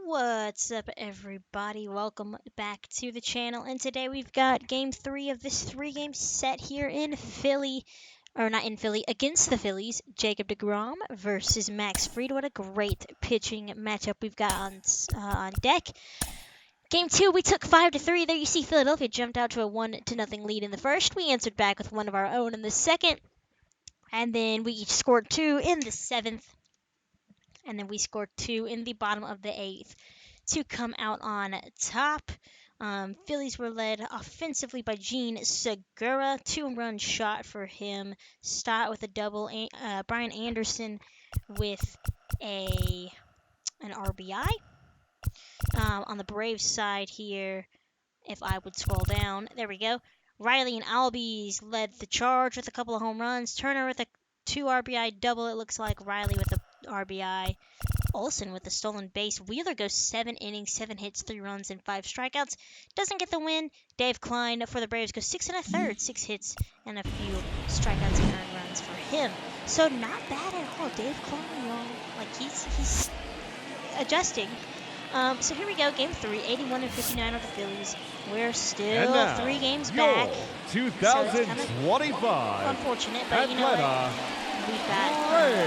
What's up, everybody? Welcome back to the channel. And today we've got game 3 of this 3-game set here in Philly. Or not in Philly, against the Phillies. Jacob deGrom versus Max Fried. What a great pitching matchup we've got on deck. Game 2, we took 5-3. There you see Philadelphia jumped out to a 1-0 lead in the first. We answered back with one of our own in the second. And then we each scored 2 in the 7th. And then we scored 2 in the bottom of the 8th to come out on top. Phillies were led offensively by Gene Segura, 2-run shot for him. Stott with a double. Brian Anderson with an RBI. On the Braves side here, if I would scroll down, there we go. Riley and Albies led the charge with a couple of home runs. Turner with a 2 RBI double, it looks like. Riley with a RBI. Olsen with the stolen base. Wheeler goes 7 innings, 7 hits, 3 runs, and 5 strikeouts. Doesn't get the win. Dave Klein for the Braves goes 6 1/3, 6 hits, and a few strikeouts and earned runs for him. So not bad at all. Dave Klein, y'all. Like he's adjusting. So here we go, game 3, 81-59 of the Phillies. We're still 3 games back. 2025. Unfortunate, but you know what? We've got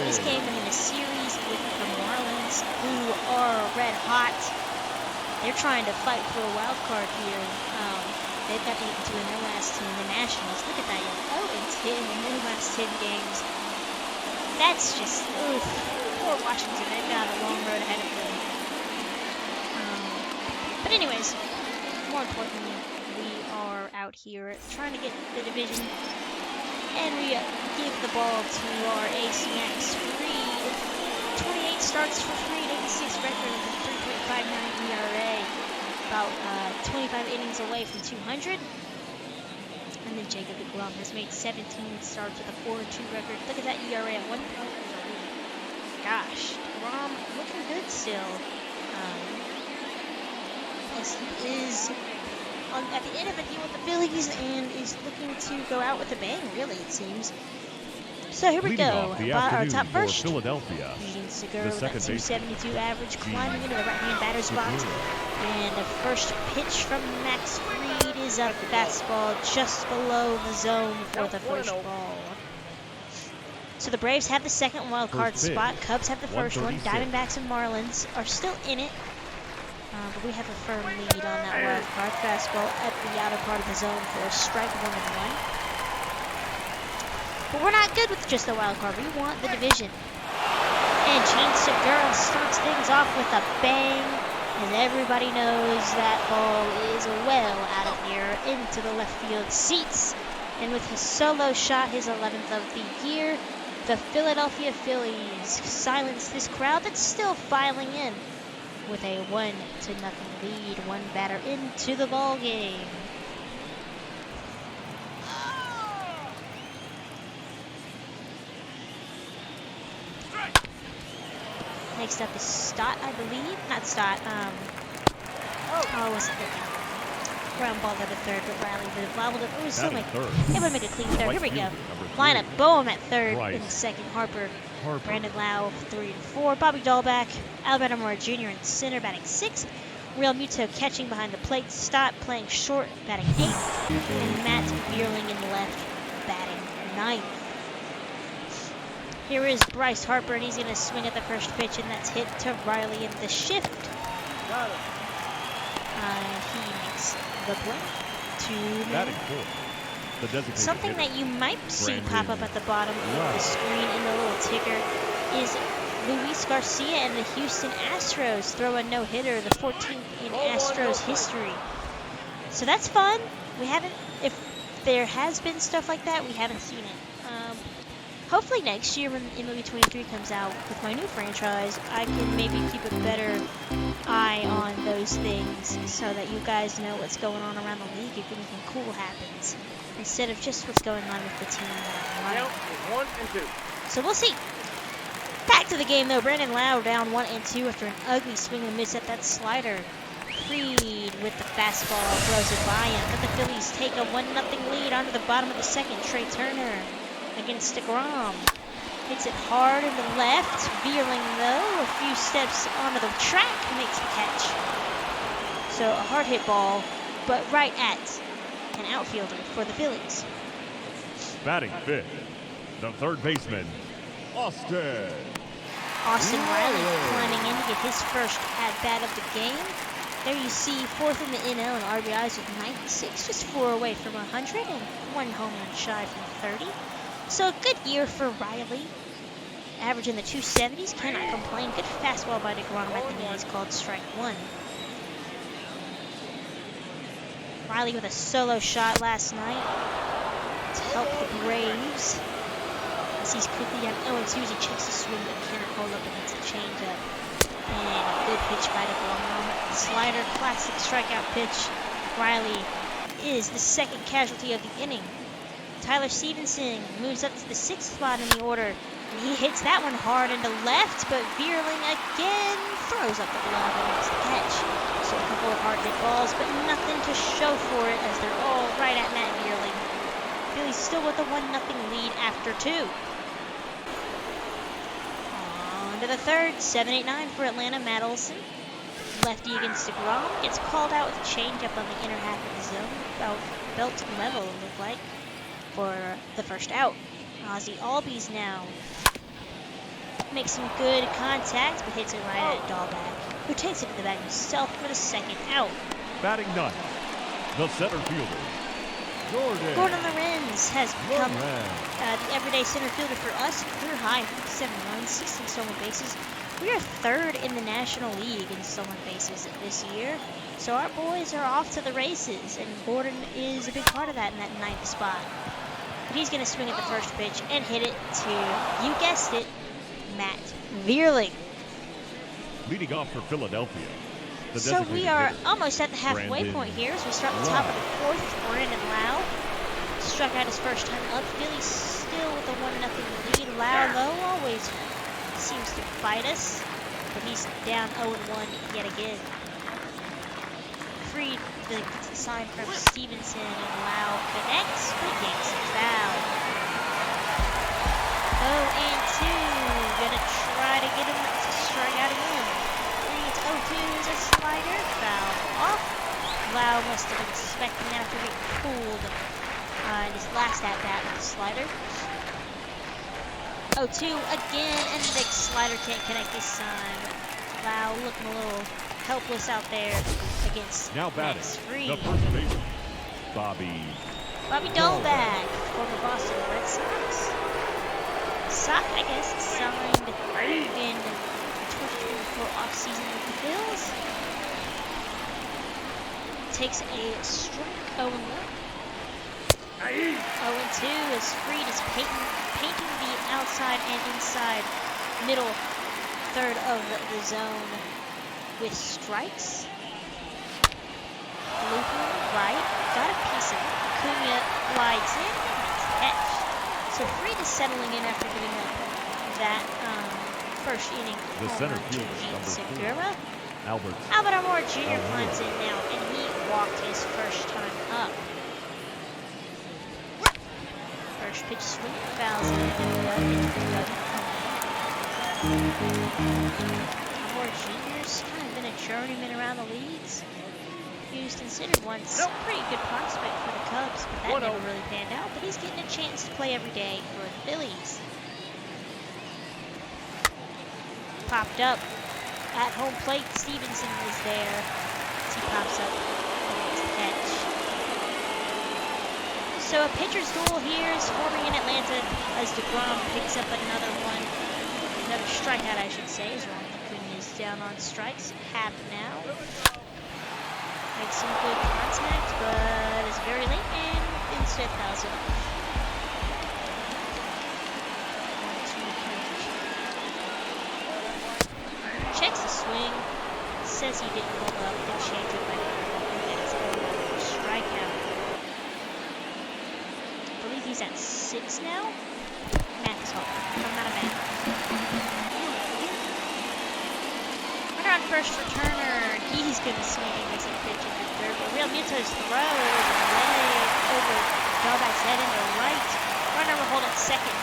this game in a series with the Marlins, who are red hot. They're trying to fight for a wild card here. They've got 8-2 in their last 10. The Nationals, look at that, 0-10 in their last 10 games. That's just, oof. Poor Washington, they've got a long road ahead of them. But anyways, more importantly, we are out here trying to get the division. And we give the ball to our ace, Max Fried. 28 starts for Fried, 86 record with a 3.59 ERA. About 25 innings away from 200. And then Jacob deGrom has made 17 starts with a 4.2 record. Look at that ERA at 1.3. Gosh, deGrom looking good still. As he is at the end of a deal with the Phillies and is looking to go out with a bang, really, it seems. So here we go. Our top first. Philadelphia. Gene Segura with that 272 average, climbing into the right-hand batter's box. And the first pitch from Max Fried is a fastball just below the zone for the first ball. So the Braves have the second wild card spot. Cubs have the first one. Diamondbacks and Marlins are still in it. But we have a firm lead on that wild card. Fastball at the outer part of the zone for a strike 1-1. But we're not good with just the wild card. We want the division. And Gene Segura starts things off with a bang. As everybody knows, that ball is well out of here into the left field seats. And with his solo shot, his 11th of the year, the Philadelphia Phillies silence this crowd that's still filing in. With a 1-0 lead, one batter into the ball game. Next up is Stott, I believe. Not Stott. What's it? Ground ball to the third, but Riley would have wobbled it. It was still it would make a clean third. Here we go. Lineup. Boehm at third in the second. Harper. Brandon Lau 3 and 4. Bobby Dahlback, Albert Amora Jr. in center, batting 6th. Real Muto catching behind the plate. Stott playing short, batting 8th. And Matt Bierling in left, batting 9th. Here is Bryce Harper, and he's going to swing at the first pitch, and that's hit to Riley in the shift. He makes the play. 2 men. Something that you might see pop up at the bottom of the screen in the little ticker is Luis Garcia and the Houston Astros throw a no-hitter, the 14th in Astros history. So that's fun. We haven't, if there has been stuff like that, we haven't seen it. Hopefully next year when MLB 23 comes out with my new franchise, I can maybe keep a better eye on those things so that you guys know what's going on around the league if anything cool happens, instead of just what's going on with the team that I'm running. So we'll see. Back to the game though. Brandon Lau down 1-2 after an ugly swing and miss at that slider. Fried with the fastball throws it by him. But the Phillies take a 1-0 lead onto the bottom of the second. Trey Turner against deGrom. Hits it hard into left. Veerling, though, a few steps onto the track, makes the catch. So a hard hit ball, but right at an outfielder for the Phillies. Batting fifth, the third baseman, Austin Riley climbing in to get his first at-bat of the game. There you see fourth in the NL and RBIs with 96, just 4 away from 100 and 1 home run shy from 30. So a good year for Riley. Average in the 270s, cannot complain. Good fastball by DeGrom at the knees, called strike one. Riley with a solo shot last night to help the Braves. As he's quickly down 0-2 as he checks the swing, but cannot hold up against the changeup. And a good pitch by DeGrom. Slider, classic strikeout pitch. Riley is the second casualty of the inning. Tyler Stevenson moves up to the 6th spot in the order. And he hits that one hard into left, but Veerling again throws up the glove and makes the catch. So a couple of hard hit balls, but nothing to show for it as they're all right at Matt Veerling. Phillies still with a 1-0 lead after 2. On to the third, 7-8-9 for Atlanta. Matt Olson, lefty against DeGrom, gets called out with a changeup on the inner half of the zone, about belt level it looked like, for the first out. Ozzie Albies now makes some good contact, but hits it right at Dahlback, who takes it to the bag himself for the second out. Batting ninth, the center fielder, Gordon Lorenz has become the everyday center fielder for us. Career high, 57 runs, 16 stolen bases. We are third in the National League in stolen bases this year. So our boys are off to the races, and Gordon is a big part of that in that 9th spot. But he's going to swing at the first pitch and hit it to, you guessed it, Matt Veerling. Leading off for Philadelphia. So we are almost at the halfway point here as we start the top of the 4th. Brandon Lau struck out his first time up. Phillies still with a 1-0 lead. Lau, though, always seems to fight us, but he's down 0-1 yet again. Freed the sign from Stevenson, and Lau connects, but yanks it foul. 0-2, gonna try to get him to strike out again. 3-0-2 is a slider, foul off. Lau must have been expecting that after being pulled in his last at-bat with the slider. 0-2 again, and the slider can't connect this time. Lau looking a little helpless out there against now batting the first baseman, Bobby Dahlback, former Boston Red Sox. I guess, signed in the 2024 offseason with the Bills. Takes a strike 0-1. 0-2 is Freed is painting the outside and inside middle third of the zone with strikes. Looping right, got a piece of it. Acuna glides in, makes the catch. So Freed is settling in after giving up that first inning the center fielder, number 4, Albert Almora Jr. punts in now, and he walked his first time up. First pitch swing, fouls it in, Almora Jr.'s kind of been a journeyman around the leagues. He was considered once a pretty good prospect for the Cubs, but that never really panned out. But he's getting a chance to play every day for the Phillies. Popped up at home plate. Stevenson was there as he pops up and makes the catch. So a pitcher's duel here is forming in Atlanta as DeGrom picks up another one. Another strikeout, I should say, as Ron Acuna is down on strikes. Happ now. Makes some good contact, but it's very late and instead fouls it off. 1-2 checks the swing, says he didn't hold up the changeup by and gets a strikeout. I believe he's at 6 now. Math is hard. I'm not a man. Runner on first for Turner. He's going to swing and makes a pitch into third. But Real Muto's throw way over Dahlback's head into right. Runner will hold at second.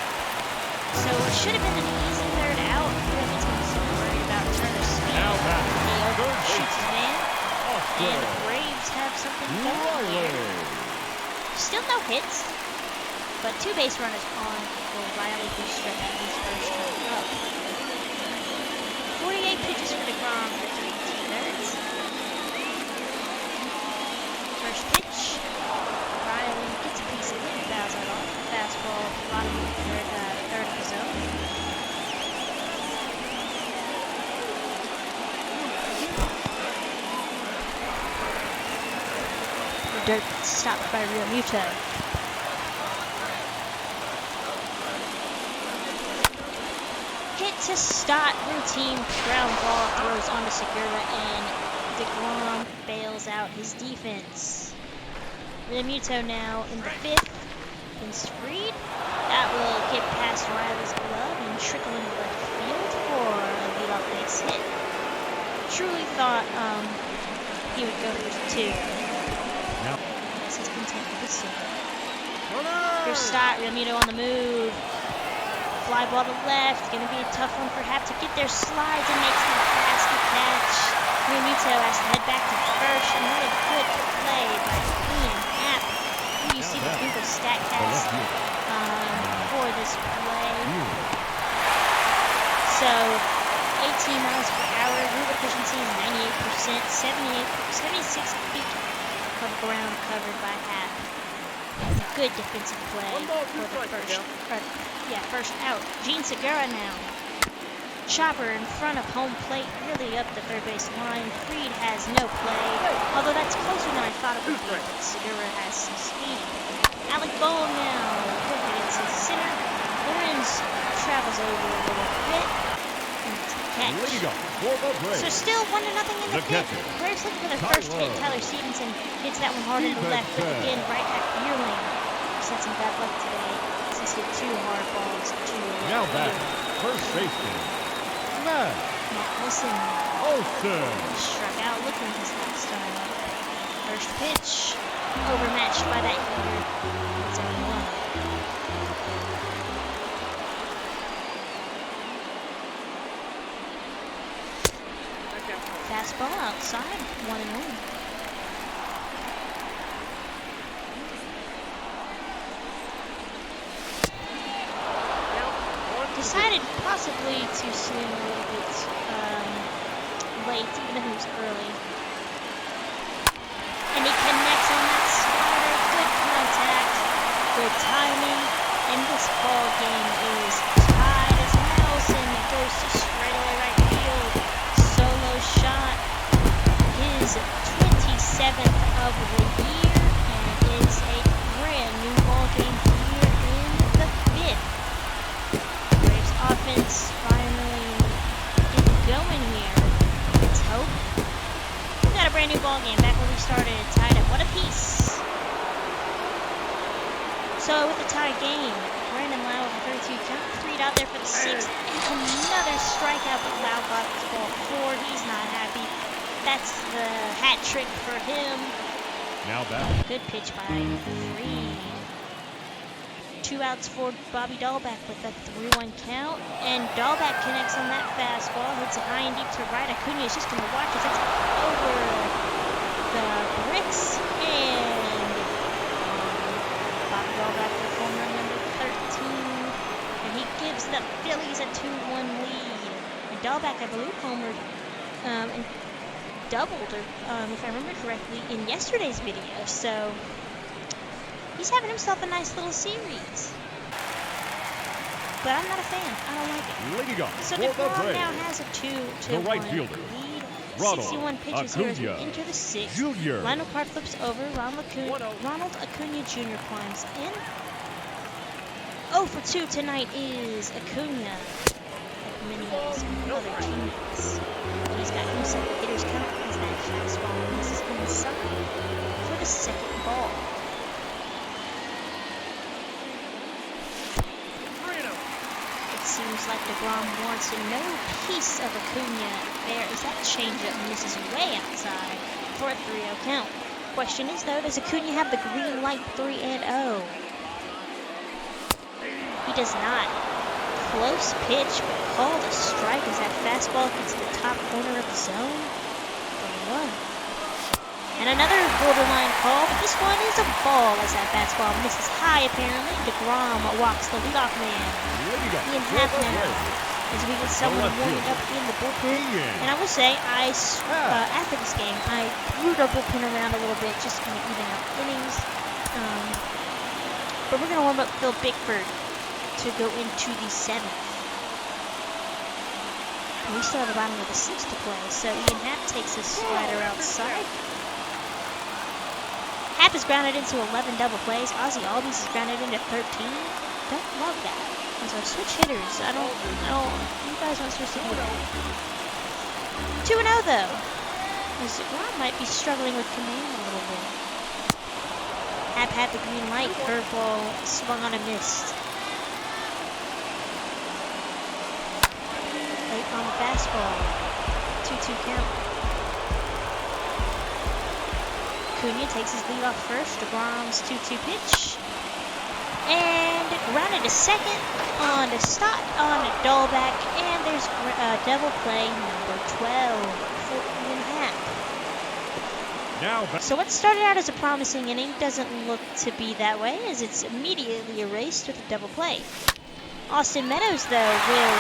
So it should have been an easy third out. Really, so worried about Turner's speed. Now back. He Third shoots his man. Austin. And the Braves have something going here. Riley. Still no hits, but 2 base runners on for Riley, who struck out his first time up. 48 pitches for DeGrom for 3 2/3. First pitch, Riley gets a piece of it, fouls it off. Fastball, bottom of the third of the zone. Dirt stopped by Real Muto. Hit to start, routine ground ball throws onto Segura, and DeGrom bails out his defense. Real Muto now in the 5th. Against Reed. That will get past Riley's glove and trickle into left field for a leadoff base hit. Truly thought he would go for 2. Yes, he's content with his single. First start, Real Muto on the move. Fly ball to left. Gonna be a tough one for Happ to get there. Slides and makes the basket catch. Real Muto has to head back to first. And what a good play by Ian Happ. Here you see the Google StatCast for this play. So 18 miles per hour. Root efficiency is 98%. 76 feet of ground covered by Happ. Good defensive play for the first out. Gene Segura now. Chopper in front of home plate, really up the third base line. Freed has no play, although that's closer than I thought it would be, but Segura has some speed. Alec Bowl now, quick hits his center. Lorenz travels over a little bit. Catch. So still 1-0 in the 5th. Braves looking for the first hit. Tyler Stevenson hits that one hard in the left, but again right at Yearling. He's had some bad luck today. He's hit 2 hard balls to now back, first baseman, Matt Olson. Struck out looking his last time up. First pitch, overmatched by that hitter. It's 0-1. Fastball outside, 1-1. Decided possibly to swing a little bit late, even if it was early. And he connects on that slider. Good contact, good timing, and this ball game is tied as Nelson goes to straightaway right field. Solo shot, his 27th of the year, and it's a brand new ball game here in the 5th. Braves offense finally getting going here. Let's hope. We got a brand new ball game back where we started, tied at 1 apiece. So with the tie game, Brandon Lau with a 3-2 count, Freed out there for the 6th, and another strikeout, but Lau got his ball 4. He's not happy. That's the hat trick for him. Now back. Good pitch by Freed. 2 outs for Bobby Dahlbeck with a 3-1 count, and Dahlbeck connects on that fastball, hits it high and deep to right. Acuna is just going to watch as it's over the bricks, and Bobby Dahlbeck with home run number 13, and he gives the Phillies a 2-1 lead. And Dahlbeck, I believe, homered and doubled, or if I remember correctly, in yesterday's video. So he's having himself a nice little series. But I'm not a fan. I don't like it. So DeGrom now has a 2-1 right fielder, lead. Ronald 61 pitches here as we enter the 6th. Jr. Lionel card flips over. Ronald Acuna Jr. climbs in. 0 for 2 tonight is Acuna. Like many of his other teammates. He's got himself a hitter's count as that fastball misses inside for the 2nd ball. Seems like DeGrom wants no piece of Acuna. There is that changeup misses way outside for a 3-0 count. Question is though, does Acuna have the green light 3-0? He does not. close pitch, but called a strike as that fastball gets to the top corner of the zone. For 1. And another borderline call, but this one is a ball as that fastball misses high apparently. DeGrom walks the leadoff man. Ian Happ now. As we get someone warming up in the bullpen. And I will say, after this game, I moved our bullpen around a little bit just to kind of even out innings. But we're going to warm up Phil Bickford to go into the 7th. And we still have the bottom of the 6th to play, so Ian Happ takes his slider outside. Happ is grounded into 11 double plays. Ozzy Albies is grounded into 13. Don't love that. As our switch hitters, I don't, you guys aren't supposed to do that. 2-0 though. As Ron might be struggling with command a little bit. Happ had the green light, curveball swung on and missed. Late on the fastball. 2-2 count. Cunha takes his lead off first. DeGrom's 2-2 pitch. And grounded to second on the stop on a Dahlback, and there's double play number 12 for Ian Happ. So what started out as a promising inning doesn't look to be that way, as it's immediately erased with a double play. Austin Meadows, though, will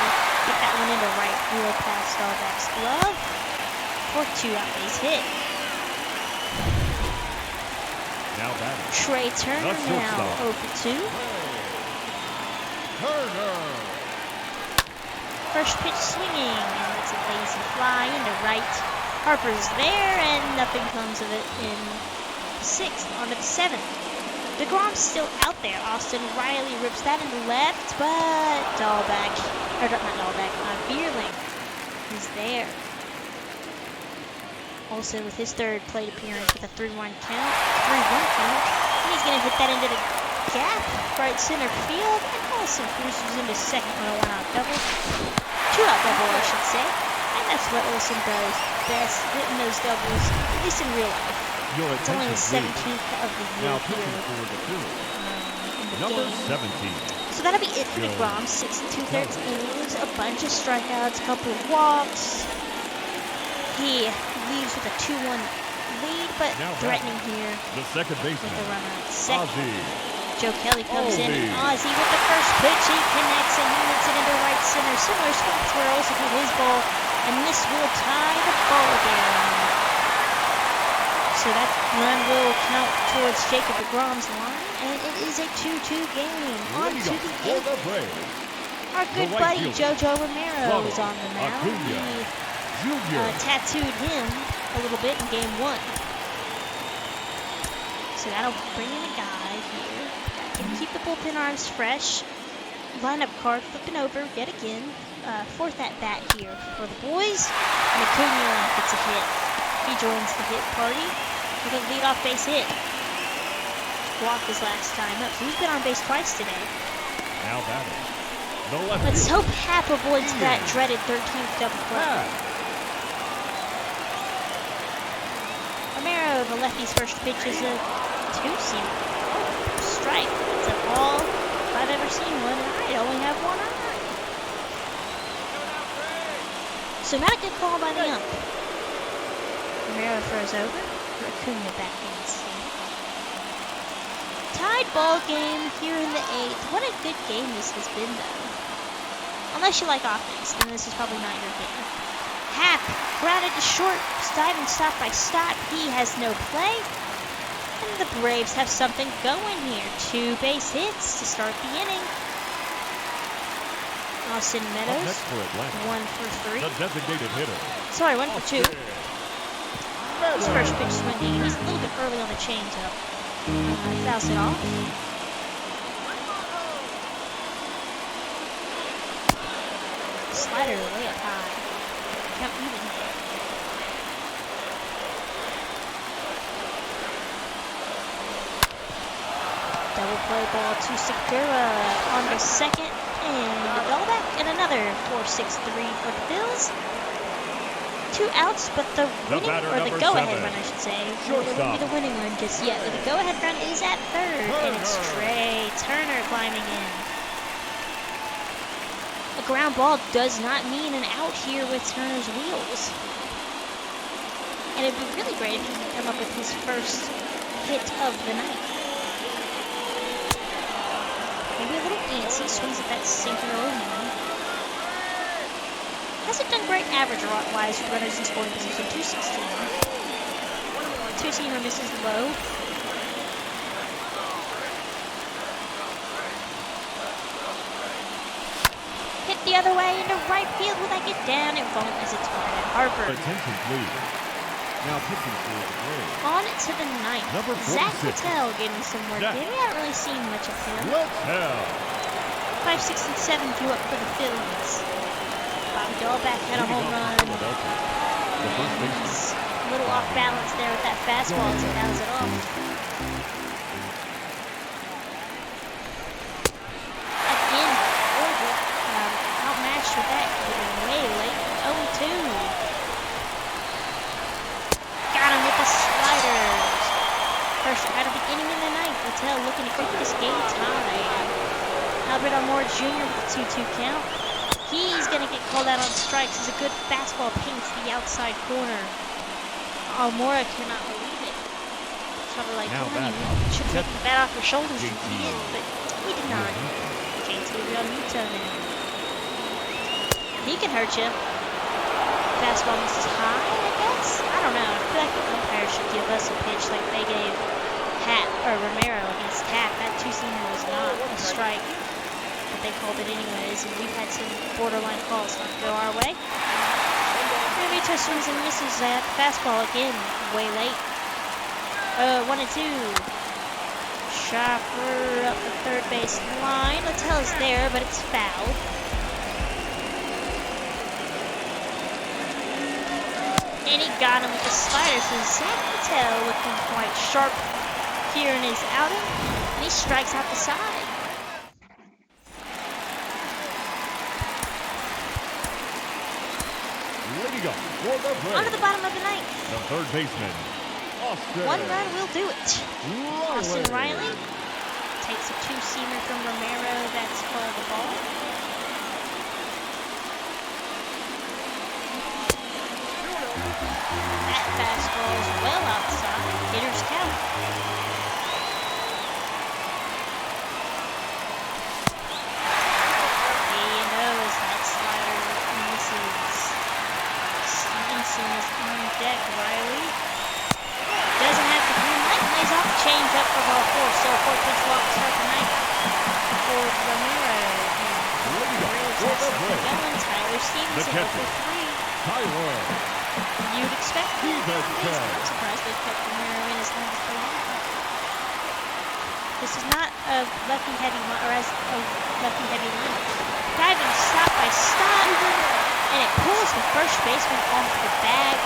get that one into right field past Dahlback's glove for 2 out base hit. Now batting. Trey Turner now 0-2. Turner. First pitch swinging, and it's a lazy fly into right. Harper's there, and nothing comes of it in 6th. On to the 7th. DeGrom's still out there. Austin Riley rips that into left, but Dahlback, or not Dahlback, Bierling is there. Also with his 3rd plate appearance with a 3-1 count, and he's going to hit that into the gap, right center field, and Olsen cruises into second on a 1-out double, 2-out double I should say, and that's what Olsen does best, hitting those doubles, at least in real life. It's only his 17th of the year here in the Number game. 17. So that'll be it for DeGrom, 6 2/3 innings, a bunch of strikeouts, a couple of walks. He leaves with a 2-1 lead, but threatening here The second baseman. with the runner at second. Ozzy. Joe Kelly comes in, and Ozzy with the first pitch, he connects and he hits it into right center. Similar spots where Olsen hit his ball, and this will tie the ball game. So that run will count towards Jacob DeGrom's line, and it is a 2-2 game. On to the 8th. Our good buddy Jojo Romero is on the mound. He tattooed him a little bit in game 1. So that'll bring in a guy here that can keep the bullpen arms fresh. Lineup card flipping over yet again. 4th at bat here for the boys. And Acuna gets a hit. He joins the hit party with a leadoff base hit. Walked his last time up. So he's been on base twice today. Now batting. The left Let's field. hope Happ avoids that dreaded 13th double play. Romero, the lefty's first pitch is a 2-seam. Strike. It's a ball if I've ever seen one, and I only have one eye. So not a good call by the ump. Romero throws over. Acuna back in instead. Tied ball game here in the 8th. What a good game this has been, though. Unless you like offense, then this is probably not your game. Happ grounded to short, diving stop by Stott. He has no play. And the Braves have something going here. 2 base hits to start the inning. Austin Meadows, Next for Atlanta. 1 for 3. The designated hitter. Sorry, 1 for 2. His first pitch swinging. He's a little bit early on the changeup. Fouls it off. Slider way up high. Count even. Double play ball to Segura on the second, and the Dahlback, and another 4-6-3 for the Bills. 2 outs, but the winning, or the go-ahead run, I should say. It wouldn't be the winning run just yet, but the go-ahead run is at 3rd, and it's Trey Turner climbing in. ground ball does not mean an out here with Turner's wheels. And it'd be really great if he could come up with his first hit of the night. Maybe a little antsy, swings at that sinker over. Hasn't done great average-wise for runners in scoring position. 216. Two-seamer misses low. Hit the other way into right field. Will that get down? It won't as it's going at Harper. Attention, please. Now pitching for the Braves. On to the ninth. Number Zach 46. Patel getting some work Zach. here. We haven't really seen much of him. Littell. 5, 6, and 7 due up for the Phillies. Bobby Dahlback had a home run. Philadelphia. The first baseman. He's a little off balance there with that fastball as he fouls it off. Again, Orville outmatched with that way late. 0-2. Got him with the sliders. First out of the inning in the ninth. Patel looking to keep this game tied. Albert Almore Jr. with the 2-2 count. He's going to get called out on strikes as a good fastball paints the outside corner. Almora cannot believe it. Sort of like, Now you should take the bat off your shoulders. He did, but he did not. JT will be on Muto now. He can hurt you. Fastball misses high, I guess? I don't know. I feel like the umpire should give us a pitch like they gave Romero against Tapp. That two-seamer was not a strike. But they called it anyways, and we've had some borderline calls go our way. Muto swings and misses that fastball again, way late. 1-2. Chopper up the third base line. Littell's there, but it's foul. And he got him with the slider, so Zach Patel looking quite sharp here in his outing, and he strikes out the side. Leading up for the Braves. On to the bottom of the ninth. The third baseman, Austin. One run will do it. Austin Riley. Riley takes a two-seamer from Romero. That's called the ball. That fastball is well outside. Hitter's count. He knows that slider misses. Stevenson is on deck. Riley doesn't have the green light. Lays off the changeup for ball 4. So a 4-pitch walk to start the ninth for Romero. Tyler Stevenson over 3. Tyler. You'd expect that. Stevenson. I'm surprised they kept Romero in as long as they have. This is not a lefty-heavy line. Diving stop by stop, and it pulls the first baseman off the bag.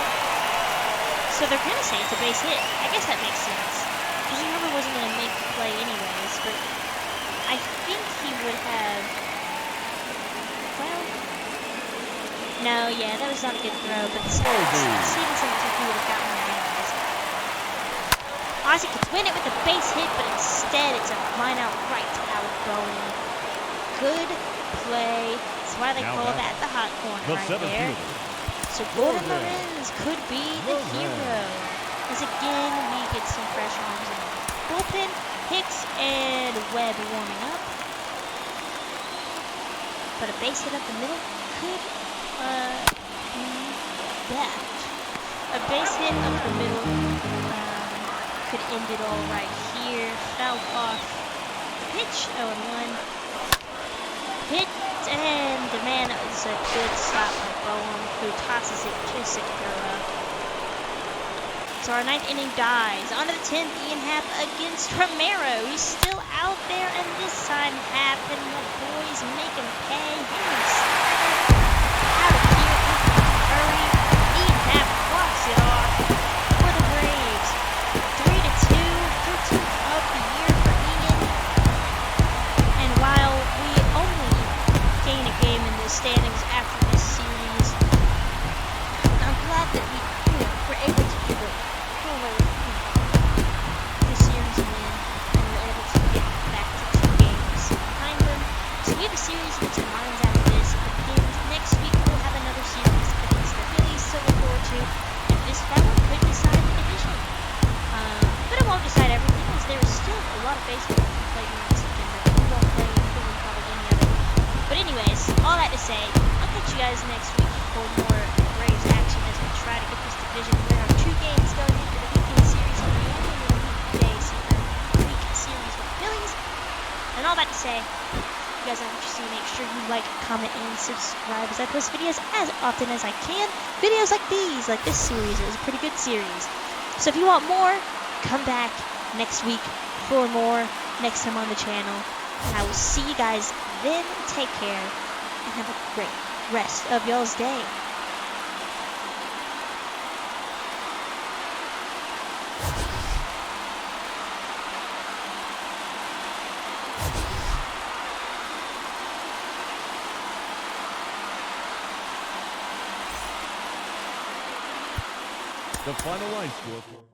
So they're gonna say it's a base hit. I guess that makes sense. Because Romero wasn't gonna make the play anyways, but I think he would have. Well, no, yeah, that was not a good throw, but Stevenson took he would have gotten that anyways. Ozzy could win it with a base hit, but instead it's a line out right to Alec Bowen. Good play. That's why they call that the hot corner right there. So Gordon Lorenz could be the hero. As again, we get some fresh arms in the bullpen. Hicks and Webb warming up. But a base hit up the middle could be that. A base hit up the middle could end it all right here. Foul off the pitch. 0-1. Hit, and man, it was a good stop by Bowen, who tosses it to Segura. So our ninth inning dies. On to the 10th, Ian Happ against Romero. He's still out there, and this time Happ and the boys make him pay. Out of here in a hurry. Ian Happ walks it off for the Braves. 3-2, 13th of the year for Ian. And while we only gain a game in the standings after this series, I'm glad that we were able to give it this series win, and we're able to get back to 2 games behind them. So we have a series against the Marlins after this. baseball. We play doing something that we won't play Philly probably any other. But anyways, all that to say, I'll catch you guys next week for more Braves action as we try to get this division. There are 2 games going into the weekend series on the end and then the week series with the Phillies. And all that to say, if you guys like what you see, make sure you like, comment, and subscribe as I post videos as often as I can. Videos like these, like this series, it was a pretty good series. So if you want more, come back next week for more next time on the channel. And I will see you guys then. Take care and have a great rest of y'all's day. The final line score.